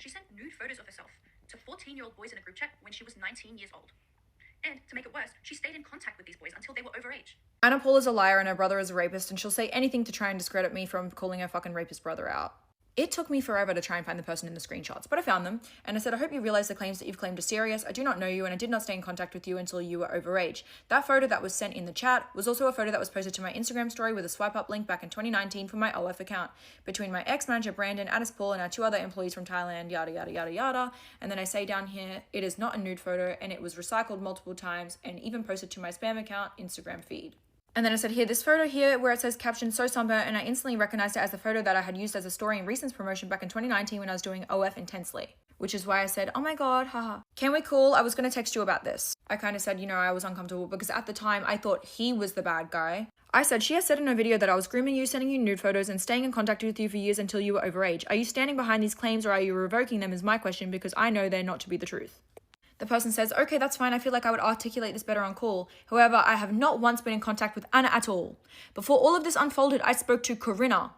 She sent nude photos of herself to 14-year-old boys in a group chat when she was 19 years old. And to make it worse, she stayed in contact with these boys until they were overage. Anna Paul is a liar and her brother is a rapist, and she'll say anything to try and discredit me from calling her fucking rapist brother out. It took me forever to try and find the person in the screenshots, but I found them, and I said, I hope you realize the claims that you've claimed are serious. I do not know you, and I did not stay in contact with you until you were overage. That photo that was sent in the chat was also a photo that was posted to my Instagram story with a swipe up link back in 2019 for my OF account, between my ex-manager Brandon, Addis Paul, and our 2 other employees from Thailand, yada, yada, yada, yada. And then I say down here, it is not a nude photo, and it was recycled multiple times, and even posted to my spam account Instagram feed. And then I said, here, this photo here where it says caption so somber, and I instantly recognized it as the photo that I had used as a story in Recent's promotion back in 2019 when I was doing OF intensely. Which is why I said, oh my god, haha. Can we call? I was going to text you about this. I kind of said, you know, I was uncomfortable because at the time I thought he was the bad guy. I said, she has said in her video that I was grooming you, sending you nude photos, and staying in contact with you for years until you were overage. Are you standing behind these claims or are you revoking them is my question, because I know they're not to be the truth. The person says, okay, that's fine. I feel like I would articulate this better on call. However, I have not once been in contact with Anna at all. Before all of this unfolded, I spoke to Corinna,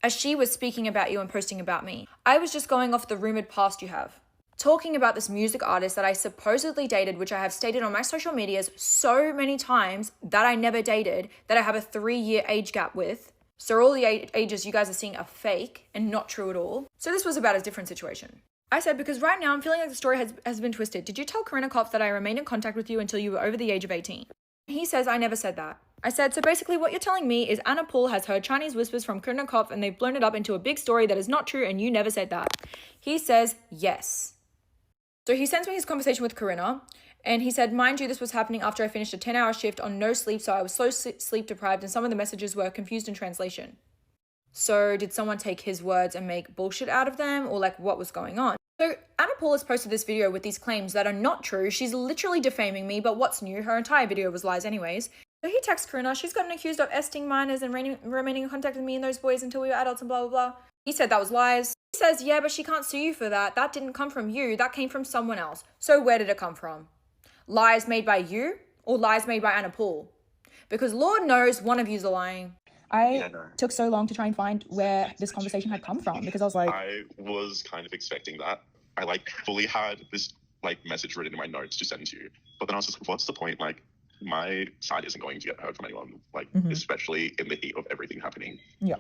as she was speaking about you and posting about me. I was just going off the rumored past you have. Talking about this music artist that I supposedly dated, which I have stated on my social medias so many times that I never dated, that I have a 3-year age gap with. So all the ages you guys are seeing are fake and not true at all. So this was about a different situation. I said, because right now I'm feeling like the story has been twisted. Did you tell Corinna Kopf that I remained in contact with you until you were over the age of 18? He says, I never said that. I said, so basically what you're telling me is Anna Paul has heard Chinese whispers from Corinna Kopf and they've blown it up into a big story that is not true and you never said that. He says, yes. So he sends me his conversation with Corinna, and he said, mind you, this was happening after I finished a 10-hour shift on no sleep, so I was so sleep deprived and some of the messages were confused in translation. So did someone take his words and make bullshit out of them, or like what was going on? So Anna Paul has posted this video with these claims that are not true. She's literally defaming me, but what's new? Her entire video was lies anyways. So he texts Corinna, she's gotten accused of esting minors and remaining in contact with me and those boys until we were adults and blah, blah, blah. He said that was lies. He says, yeah, but she can't sue you for that. That didn't come from you. That came from someone else. So where did it come from? Lies made by you or lies made by Anna Paul? Because Lord knows one of you's lying. I took so long to try and find where this conversation had come from because I was like... I was kind of expecting that. I fully had this message written in my notes to send to you. But then I was just like, what's the point? My side isn't going to get heard from anyone, especially in the heat of everything happening. Yeah.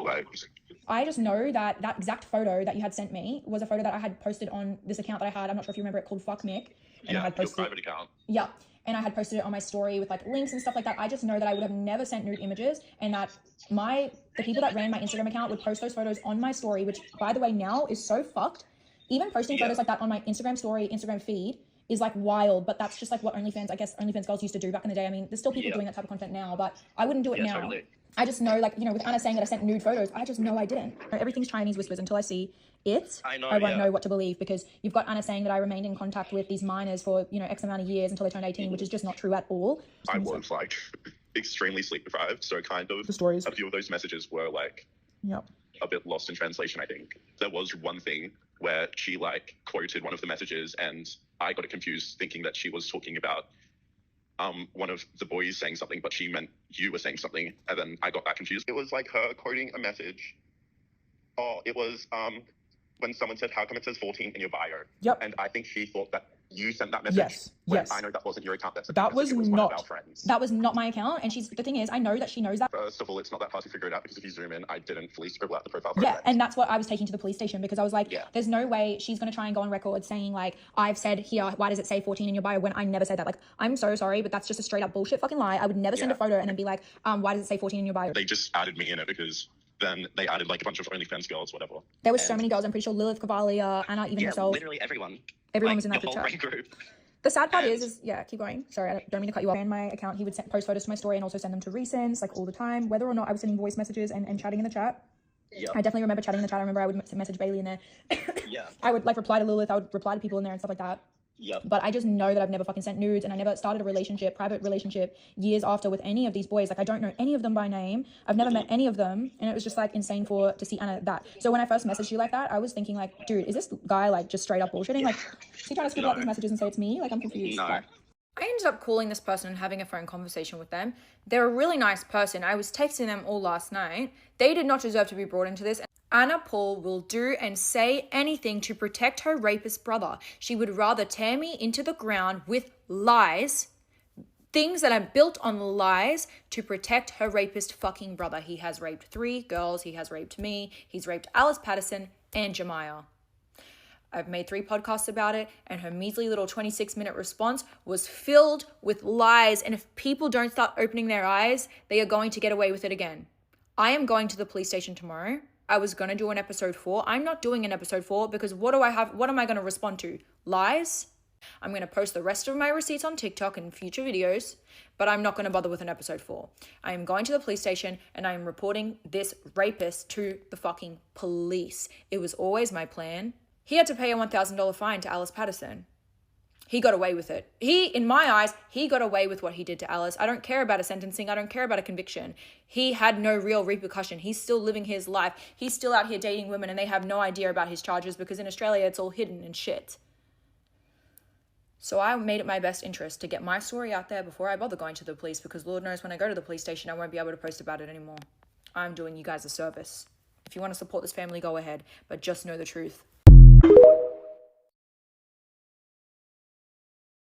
I just know that that exact photo that you had sent me was a photo that I had posted on this account that I had. I'm not sure if you remember it, called Fuck Mick. And I had posted your private account. Yeah. And I had posted it on my story with links and stuff like that. I just know that I would have never sent nude images, and that the people that ran my Instagram account would post those photos on my story, which by the way now is so fucked. Even posting photos like that on my Instagram story, Instagram feed is wild, but that's just what OnlyFans girls used to do back in the day. I mean, there's still people doing that type of content now, but I wouldn't do it now. Totally. I just know, with Anna saying that I sent nude photos, I just know I didn't. Everything's Chinese whispers until I see it. I won't know what to believe, because you've got Anna saying that I remained in contact with these minors for, X amount of years until they turned 18, which is just not true at all. I was extremely sleep deprived, so kind of the stories. A few of those messages were a bit lost in translation, I think. There was one thing where she quoted one of the messages and I got it confused thinking that she was talking about one of the boys saying something, but she meant you were saying something, and then I got that confused. It was her quoting a message. Oh, it was when someone said, how come it says 14 in your bio? Yep. And I think she thought that you sent that message. Yes. Yes. I know that wasn't your account. That was not my account. And the thing is, I know that she knows that. First of all, it's not that hard to figure it out, because if you zoom in, I didn't fully scribble out the profile. Yeah, and that's what I was taking to the police station, because I was like, there's no way she's going to try and go on record saying I've said here, why does it say 14 in your bio, when I never said that. I'm so sorry, but that's just a straight up bullshit fucking lie. I would never send a photo and then be like, why does it say 14 in your bio? They just added me in it because then they added a bunch of OnlyFans girls, whatever. There was so many girls. I'm pretty sure Lilith Cavalia, Anna, even herself. Literally everyone. Everyone was in that whole group. The sad part is, keep going. Sorry, I don't mean to cut you off. On my account, he would post photos to my story and also send them to recents, all the time, whether or not I was sending voice messages and chatting in the chat. Yeah. I definitely remember chatting in the chat. I remember I would message Bailey in there. Yeah. I would reply to Lilith. I would reply to people in there and stuff like that. Yep. But I just know that I've never fucking sent nudes, and I never started a private relationship years after with any of these boys. I don't know any of them by name. I've never met any of them, and it was just insane to see Anna that. So when I first messaged you like that, I was thinking dude, is this guy just straight up bullshitting? Is he trying to scribble out these messages and say it's me? I'm confused. No. I ended up calling this person and having a phone conversation with them. They're a really nice person. I was texting them all last night. They did not deserve to be brought into this. Anna Paul will do and say anything to protect her rapist brother. She would rather tear me into the ground with lies, things that are built on lies, to protect her rapist fucking brother. He has raped 3 girls. He has raped me. He's raped Alice Patterson and Jemiah. I've made 3 podcasts about it, and her measly little 26-minute response was filled with lies. And if people don't start opening their eyes, they are going to get away with it again. I am going to the police station tomorrow. I was going to do an episode 4. I'm not doing an episode 4 because what am I going to respond to? Lies? I'm going to post the rest of my receipts on TikTok in future videos, but I'm not going to bother with an episode 4. I am going to the police station and I am reporting this rapist to the fucking police. It was always my plan. He had to pay a $1,000 fine to Alice Patterson. He got away with it. In my eyes, he got away with what he did to Alice. I don't care about a sentencing. I don't care about a conviction. He had no real repercussion. He's still living his life. He's still out here dating women and they have no idea about his charges because in Australia, it's all hidden and shit. So I made it my best interest to get my story out there before I bother going to the police because Lord knows when I go to the police station, I won't be able to post about it anymore. I'm doing you guys a service. If you want to support this family, go ahead, but just know the truth.